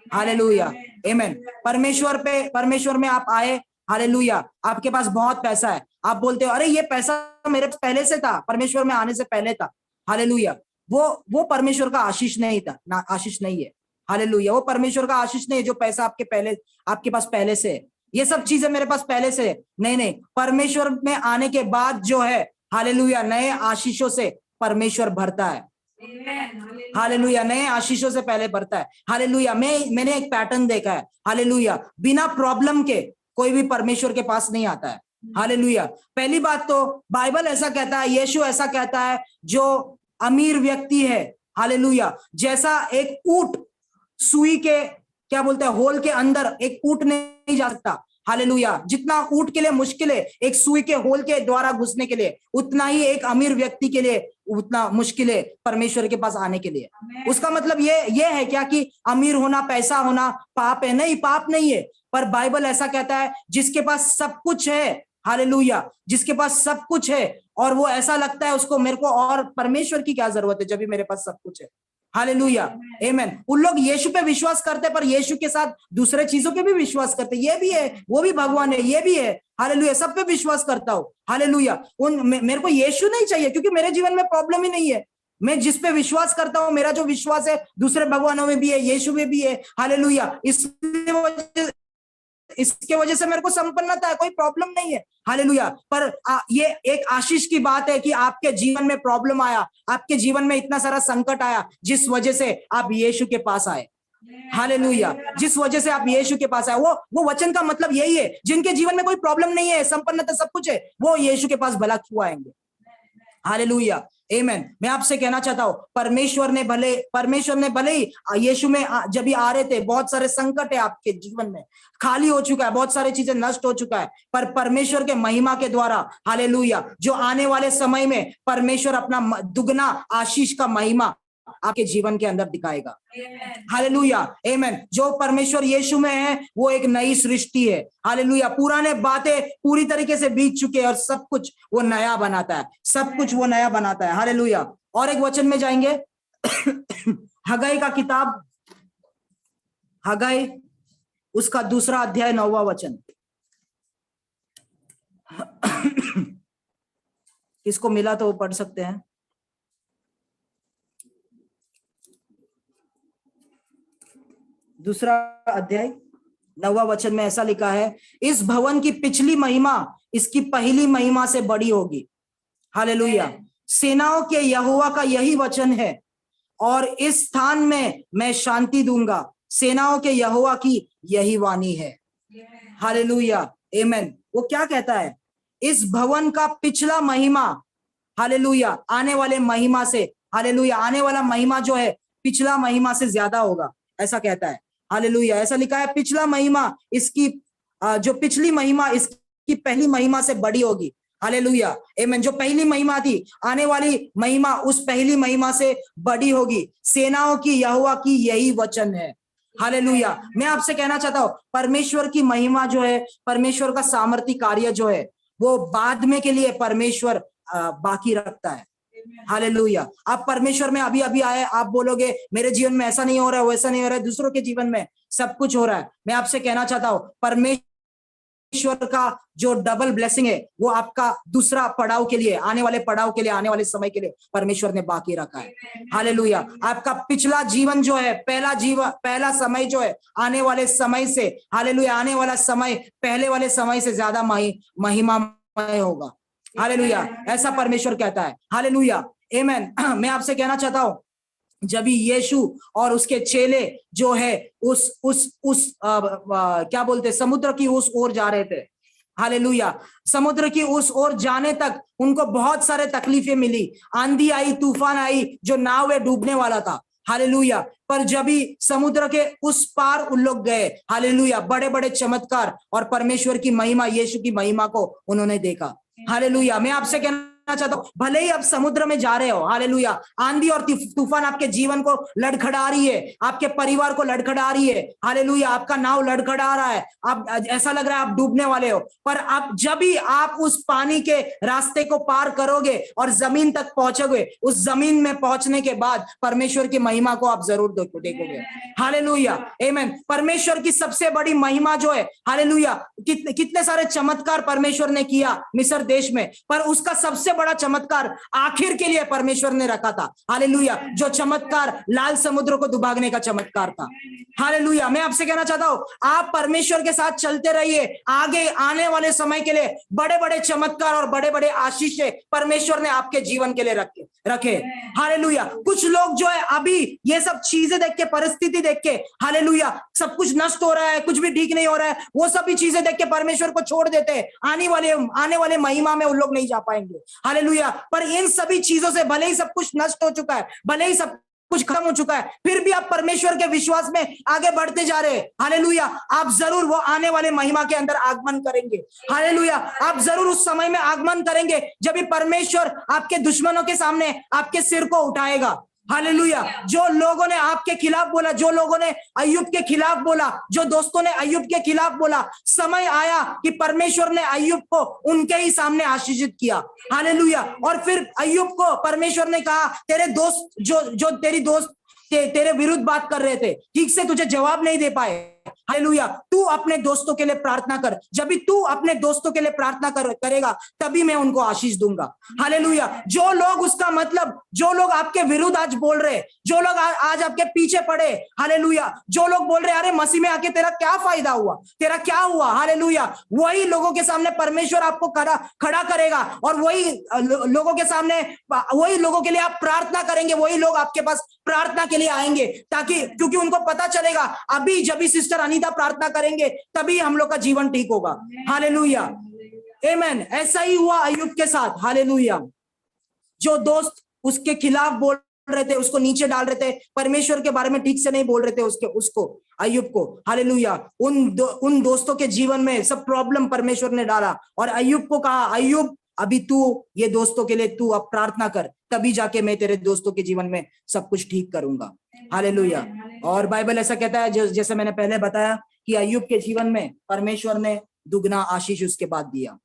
S1: हालेलुया, आमेन। परमेश्वर में आप आए, हालेलुया। आपके पास बहुत पैसा है, आप बोलते हो अरे ये पैसा मेरे पास पहले से था, परमेश्वर में आने से पहले था, हालेलुया। वो परमेश्वर का आशीष नहीं था ना, आशीष नहीं है, हालेलुया। वो परमेश्वर का आशीष नहीं है जो पैसा आपके पास पहले से है, ये सब चीजें मेरे पास पहले से है, नहीं, परमेश्वर में आने के बाद जो है, हालेलुया, नए आशीषों से परमेश्वर भरता है, हालेलुया, नए आशीषों से पहले भरता है, हालेलुया। मैंने एक पैटर्न देखा है, हालेलुया, बिना प्रॉब्लम के कोई भी परमेश्वर के पास नहीं आता है, हालेलुया। पहली बात तो बाइबल ऐसा कहता है, यीशु ऐसा कहता है, जो अमीर व्यक्ति है, हालेलुया, जैसा एक ऊंट सुई के, क्या बोलते हैं, होल के अंदर एक ऊंट नहीं जा सकता, हालेलुया। जितना ऊंट के लिए मुश्किल है एक सुई के होल के द्वारा घुसने के लिए, उतना ही एक अमीर व्यक्ति के लिए उतना मुश्किल है परमेश्वर के पास आने के लिए। उसका मतलब ये है क्या कि अमीर होना, पैसा होना पाप है? नहीं, पाप नहीं है। पर बाइबल ऐसा कहता है, जिसके पास सब कुछ है, हालेलुया, जिसके पास सब कुछ है और वो ऐसा लगता है उसको, मेरे को और परमेश्वर की क्या जरूरत है जब भी मेरे पास सब कुछ है, हालेलुया, आमेन। उन लोग यीशु पे विश्वास करते पर यीशु के साथ दूसरे चीजों पे भी विश्वास करते, ये भी है, वो भी भगवान है, ये भी है, हालेलुया, सब पे विश्वास करता हूं, हालेलुया। मेरे को यीशु नहीं चाहिए क्योंकि मेरे जीवन में प्रॉब्लम ही नहीं है। मैं जिस पे विश्वास करता हूं, मेरा जो विश्वास है दूसरे भगवानों में भी है, यीशु में भी है, हालेलुया। इसके वजह से मेरे को संपन्नता है, कोई प्रॉब्लम नहीं है, हालेलुया। पर ये एक आशीष की बात है कि आपके जीवन में प्रॉब्लम आया, आपके जीवन में इतना सारा संकट आया, जिस वजह से आप यीशु के पास आए, हालेलुया, जिस वजह से आप यीशु के पास आए। वो वचन का मतलब यही है, जिनके जीवन में कोई प्रॉब्लम नहीं है, संपन्नता सब कुछ है, वो यीशु के पास भला क्यों आएंगे, हालेलुया, आमेन। मैं आपसे कहना चाहता हूं, परमेश्वर ने भले ही यीशु में जब भी आ रहे थे, बहुत सारे संकट है आपके जीवन में, खाली हो चुका है, बहुत सारी चीजें नष्ट हो चुका है, पर परमेश्वर के महिमा के द्वारा, हालेलुया, जो आने वाले समय में परमेश्वर अपना दुगना आशीष का महिमा आपके जीवन के अंदर दिखाएगा, हालेलुया, आमेन। जो परमेश्वर यीशु में है वो एक नई सृष्टि है, हालेलुया। पुराने बातें पूरी तरीके से बीत चुके हैं और सब कुछ वो नया बनाता है, सब कुछ वो नया बनाता है, हालेलुया। और एक वचन में जाएंगे हगाई का किताब, हगाई उसका 2 अध्याय 9वां वचन। किसको मिला तो वो पढ़ सकते हैं। दूसरा अध्याय 9वां वचन में ऐसा लिखा है, इस भवन की पिछली महिमा इसकी पहली महिमा से बड़ी होगी। हालेलुया। सेनाओं के यहोवा का यही वचन है, और इस स्थान में मैं शांति दूंगा। सेनाओं के यहोवा की यही वाणी है। हालेलुया, आमेन। वो क्या कहता है? इस भवन का पिछला महिमा, हालेलुया, आने वाले महिमा से, हालेलुया, आने वाला महिमा जो है पिछला महिमा से ज्यादा होगा, ऐसा कहता है। हालेलुया। ऐसा लिखा है, पिछला महिमा इसकी जो पिछली महिमा इसकी पहली महिमा से बड़ी होगी। हालेलुया, आमेन। जो पहली महिमा थी, आने वाली महिमा उस पहली महिमा से बड़ी होगी। सेनाओं की यहोवा की यही वचन है। हालेलुया। मैं आपसे कहना चाहता हूं, परमेश्वर की महिमा जो है, परमेश्वर का सामर्थी कार्य जो है, वो बाद में के लिए परमेश्वर बाकी रखता है। हालेलुया। आप परमेश्वर में अभी अभी आए, आप बोलोगे मेरे जीवन में ऐसा नहीं हो रहा है, वैसा नहीं हो रहा है, दूसरों के जीवन में सब कुछ हो रहा है। मैं आपसे कहना चाहता हूं, परमेश्वर का जो डबल ब्लेसिंग है वो आपका दूसरा पड़ाव के लिए, आने वाले पड़ाव के लिए, आने वाले समय के लिए परमेश्वर ने बाकी रखा है। हालेलुया। आपका पिछला जीवन जो है, पहला समय जो है, आने वाले समय से, हालेलुया, आने वाला समय पहले वाले समय से ज्यादा महिमामय होगा। हालेलुया। ऐसा परमेश्वर कहता है। हालेलुया, आमेन। मैं आपसे कहना चाहता हूं, जब यीशु और उसके चेले जो है उस क्या बोलते, समुद्र की उस ओर जा रहे थे। हालेलुया। समुद्र की उस ओर जाने तक उनको बहुत सारे तकलीफें मिली, आंधी आई, तूफान आई, जो नाव है डूबने वाला था। हालेलुया। पर जब ही समुद्र के उस पार उन लोग गए, हालेलुया, बड़े बड़े चमत्कार और परमेश्वर की महिमा, यीशु की महिमा को उन्होंने देखा। हालेलुया। मैं आपसे कहना चाहता हूं, भले ही आप समुद्र में जा रहे हो, हालेलुया, आंधी और तूफान आपके जीवन को लड़खड़ा रही है, आपके परिवार को लड़खड़ा रही है, हालेलुया, आपका नाव लड़खड़ा रहा है, आप ऐसा लग रहा है आप डूबने वाले हो, पर आप जब भी आप उस पानी के रास्ते को पार करोगे और जमीन तक पहुंचोगे, उस जमीन में पहुंचने के बाद परमेश्वर की महिमा को आप जरूर देखोगे। हालेलुया, आमीन। परमेश्वर की सबसे बड़ी महिमा जो है, हालेलुया, कितने सारे चमत्कार परमेश्वर ने किया मिस्र देश में, पर उसका सबसे बड़ा चमत्कार आखिर के लिए परमेश्वर ने रखा था। हालेलुया। जो चमत्कार लाल समुद्र को दुभागने का चमत्कार था। हालेलुया। मैं आपसे कहना चाहता हूं, आप परमेश्वर के साथ चलते रहिए, आगे आने वाले समय के लिए बड़े बड़े चमत्कार और बड़े बड़े आशीषें परमेश्वर ने आपके जीवन के लिए रखे। हालेलुया। कुछ लोग जो है अभी ये सब चीजें देख के, परिस्थिति देख के, हालेलुया, सब कुछ नष्ट हो रहा है, कुछ भी ठीक नहीं हो रहा है, वो सभी चीजें देख के परमेश्वर को छोड़ देते हैं। आने वाले महिमा में उन लोग नहीं जा पाएंगे। हालेलुया। पर इन सभी चीजों से भले ही सब कुछ नष्ट हो चुका है, भले ही सब कुछ खत्म हो चुका है, फिर भी आप परमेश्वर के विश्वास में आगे बढ़ते जा रहे हैं। हालेलुया। आप जरूर वो आने वाले महिमा के अंदर आगमन करेंगे। हालेलुया। आप जरूर उस समय में आगमन करेंगे जब भी परमेश्वर आपके दुश्मनों के सामने आपके सिर को उठाएगा। हालेलुया। जो लोगों ने आपके खिलाफ बोला, जो लोगों ने अय्यूब के खिलाफ बोला, जो दोस्तों ने अय्यूब के खिलाफ बोला, समय आया कि परमेश्वर ने अय्यूब को उनके ही सामने आशीषित किया। हालेलुया। और फिर अय्यूब को परमेश्वर ने कहा, तेरे दोस्त जो तेरी दोस्त तेरे विरुद्ध बात कर रहे थे, ठीक से तुझे जवाब नहीं दे पाए। हालेलुया। तू अपने दोस्तों के लिए प्रार्थना कर, जब भी तू अपने दोस्तों के लिए प्रार्थना करेगा तभी मैं उनको आशीष दूंगा। हालेलुया। जो लोग उसका मतलब, जो लोग आपके विरुद्ध आज बोल रहे, जो लोग आज आपके पीछे पड़े, हालेलुया, जो लोग बोल रहे अरे मसीह में आके तेरा क्या फायदा हुआ, तेरा क्या हुआ, हालेलुया, वही लोगों के सामने परमेश्वर आपको खड़ा करेगा और वही लोगों के सामने, वही लोगों के लिए आप प्रार्थना करेंगे, वही लोग आपके पास प्रार्थना के लिए आएंगे, ताकि क्योंकि उनको पता चलेगा अभी जब सिस्टर अनीता प्रार्थना करेंगे तभी हम लोग का जीवन ठीक होगा। हालेलुया, आमीन। ऐसा ही हुआ अय्यूब के साथ। हालेलुया। जो दोस्त उसके खिलाफ बोल रहे थे, उसको नीचे डाल रहे थे, परमेश्वर के बारे में ठीक से नहीं बोल रहे थे उसको अय्यूब को, हालेलुया, उन दोस्तों के जीवन में सब प्रॉब्लम परमेश्वर ने डाला और अय्यूब को कहा, अय्यूब अभी तू ये दोस्तों के लिए तू अब प्रार्थना कर, तभी जाके मैं तेरे दोस्तों के जीवन में सब कुछ ठीक करूंगा। हालेलुया। और बाइबल ऐसा कहता है, जैसे मैंने पहले बताया कि अय्यूब के जीवन में परमेश्वर ने दुगना आशीष उसके बाद दिया।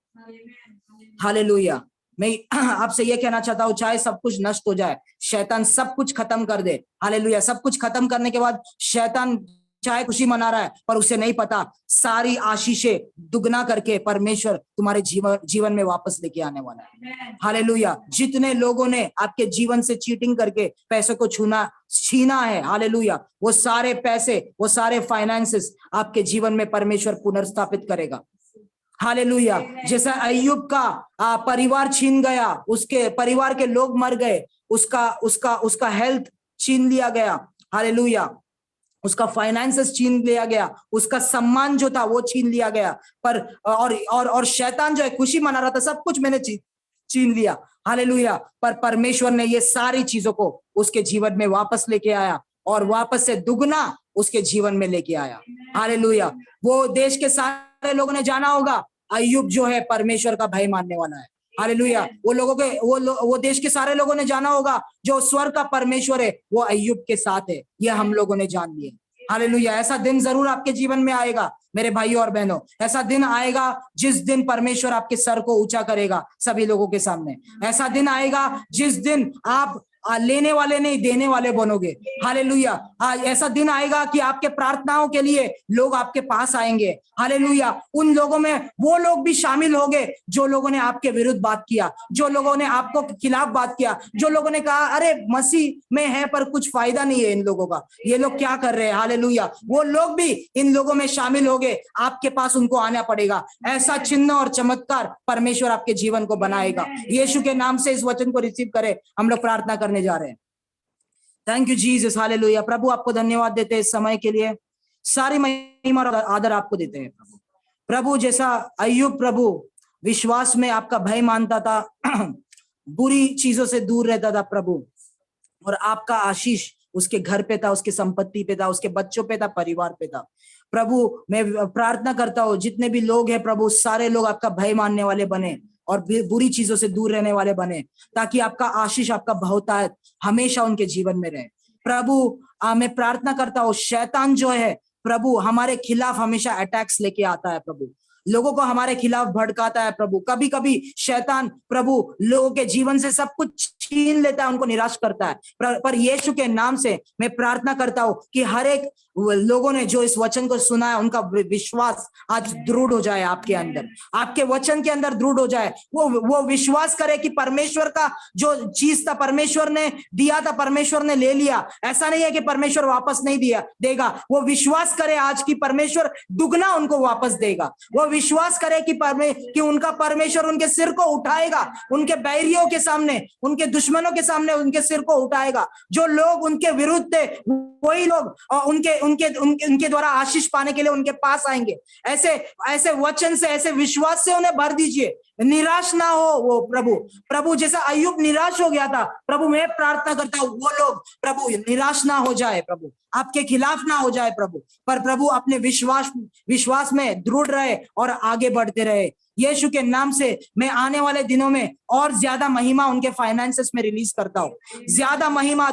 S1: हालेलुया। मैं आपसे ये कहना चाहता हूं, चाहे सब कुछ नष्ट हो जाए, शैतान सब कुछ खत्म कर दे, हालेलुया, सब कुछ खत्म करने के बाद शैतान चाहे खुशी मना रहा है, पर उसे नहीं पता सारी आशीषें दुगना करके परमेश्वर तुम्हारे जीवन में वापस लेके आने वाला है। हालेलुया। जितने लोगों ने आपके जीवन से चीटिंग करके पैसे को छीना है, हालेलुया, वो सारे पैसे, वो सारे फाइनेंसेस आपके जीवन में परमेश्वर पुनर्स्थापित करेगा। हालेलुया। जैसा अय्यूब का परिवार छीन गया, उसके परिवार के लोग मर गए, उसका हेल्थ छीन लिया गया, हालेलुया, उसका फाइनेंसेस छीन लिया गया, उसका सम्मान जो था वो छीन लिया गया, पर और शैतान जो है खुशी मना रहा था, सब कुछ मैंने छीन लिया, हालेलुया, पर परमेश्वर ने ये सारी चीजों को उसके जीवन में वापस लेके आया और वापस से दुगना उसके जीवन में लेके आया। हालेलुया। वो देश के सारे लोगों ने जाना होगा अय्यूब जो है परमेश्वर का भय मानने वाला है। हालेलुया। वो देश के सारे लोगों ने जाना होगा जो स्वर्ग का परमेश्वर है वो अय्यूब के साथ है, ये हम लोगों ने जान लिया। हालेलुया। ऐसा दिन जरूर आपके जीवन में आएगा मेरे भाइयों और बहनों, ऐसा दिन आएगा जिस दिन परमेश्वर आपके सर को ऊंचा करेगा सभी लोगों के सामने। ऐसा दिन आएगा जिस दिन आप लेने वाले नहीं देने वाले बनोगे। हालेलुया। ऐसा दिन आएगा कि आपके प्रार्थनाओं के लिए लोग आपके पास आएंगे। हालेलुया। उन लोगों में वो लोग भी शामिल होंगे जो लोगों ने आपके विरुद्ध बात किया, जो लोगों ने आपको खिलाफ बात किया, जो लोगों ने कहा अरे मसीह में है पर कुछ फायदा नहीं है इन लोगों का, ये लोग क्या कर रहे हैं। हालेलुया। वो लोग भी इन लोगों में शामिल होंगे, आपके पास उनको आना पड़ेगा। ऐसा चिन्ह और चमत्कार परमेश्वर आपके जीवन को बनाएगा। यीशु के नाम से इस वचन को रिसीव करें। हम लोग प्रार्थना करने जा रहे हैं। Thank you Jesus. हालेलुया। प्रभु आपको धन्यवाद देते हैं इस समय के लिए, सारी महिमा और आदर आपको देते हैं प्रभु। प्रभु जैसा अय्यूब प्रभु विश्वास में आपका भय मानता था, बुरी चीजों से दूर रहता था प्रभु, और आपका आशीष उसके घर पे था, उसके संपत्ति पे था, उसके बच्चों पे था, परिवार पे था। प्रभु मैं प्रार्थना करता हूँ जितने भी लोग हैं प्रभु, सारे लोग आपका भय मानने वाले बने और बुरी चीजों से दूर रहने वाले बने, ताकि आपका आशीष, आपका बहुतायत हमेशा उनके जीवन में रहे। प्रभु मैं प्रार्थना करता हूँ शैतान जो है प्रभु हमारे खिलाफ हमेशा अटैक्स लेके आता है प्रभु, लोगों को हमारे खिलाफ भड़काता है प्रभु। कभी कभी शैतान प्रभु लोगों के जीवन से सब कुछ छीन लेता है, उनको निराश करता है, पर यीशु के नाम से मैं प्रार्थना करता हूं कि हर एक लोगों ने जो इस वचन को सुना है उनका विश्वास आज दृढ़ हो जाए, आपके अंदर, आपके वचन के अंदर दृढ़ हो जाए। वो विश्वास करे कि परमेश्वर का जो चीज था परमेश्वर ने दिया था, परमेश्वर ने ले लिया। ऐसा नहीं है कि परमेश्वर वापस नहीं देगा। वो विश्वास करे आज की परमेश्वर दुगना उनको वापस देगा। वो विश्वास करे कि उनका परमेश्वर उनके सिर को उठाएगा, उनके बैरियों के सामने, उनके दुश्मनों के सामने उनके सिर को उठाएगा। जो लोग उनके विरुद्ध थे वही लोग उनके द्वारा आशीष पाने के लिए उनके पास आएंगे। ऐसे वचन से, ऐसे विश्वास से उन्हें भर दीजिए, निराश ना हो वो प्रभु जैसा अय्यूब निराश हो गया था प्रभु, मैं प्रार्थना करता हूँ वो लोग प्रभु निराश ना हो जाए प्रभु, आपके खिलाफ ना हो जाए प्रभु, पर प्रभु अपने विश्वास में दृढ़ रहे और आगे बढ़ते रहे। यीशु के नाम से मैं आने वाले दिनों में और ज्यादा महिमा उनके फाइनेंसेस में रिलीज करता हूँ, ज्यादा महिमा,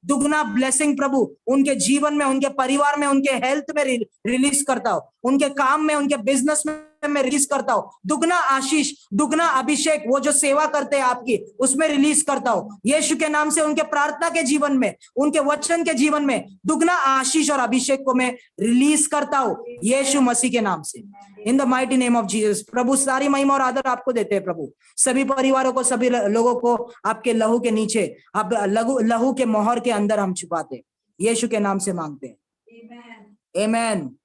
S1: दुगना ब्लेसिंग प्रभु उनके जीवन में, उनके परिवार में, उनके हेल्थ में रिलीज करता हूँ, उनके काम में, उनके बिजनेस में मैं रिलीज करता हूँ। दुगना आशीष, दुगना अभिषेक, वो जो सेवा करते हैं आपकी उसमें रिलीज करता हूँ यीशु के नाम से। उनके प्रार्थना के जीवन में, उनके वचन के जीवन में दुगना आशीष और अभिषेक को मैं रिलीज करता हूँ यीशु मसीह के नाम से, in the mighty name of Jesus. प्रभु सारी महिमा और आदर आपको देते हैं प्रभु। सभी परिवारों को, सभी लोगों को आपके लहू के नीचे, आप लहू के मोहर के अंदर हम छुपाते, यीशु के नाम से मांगते हैं, आमीन।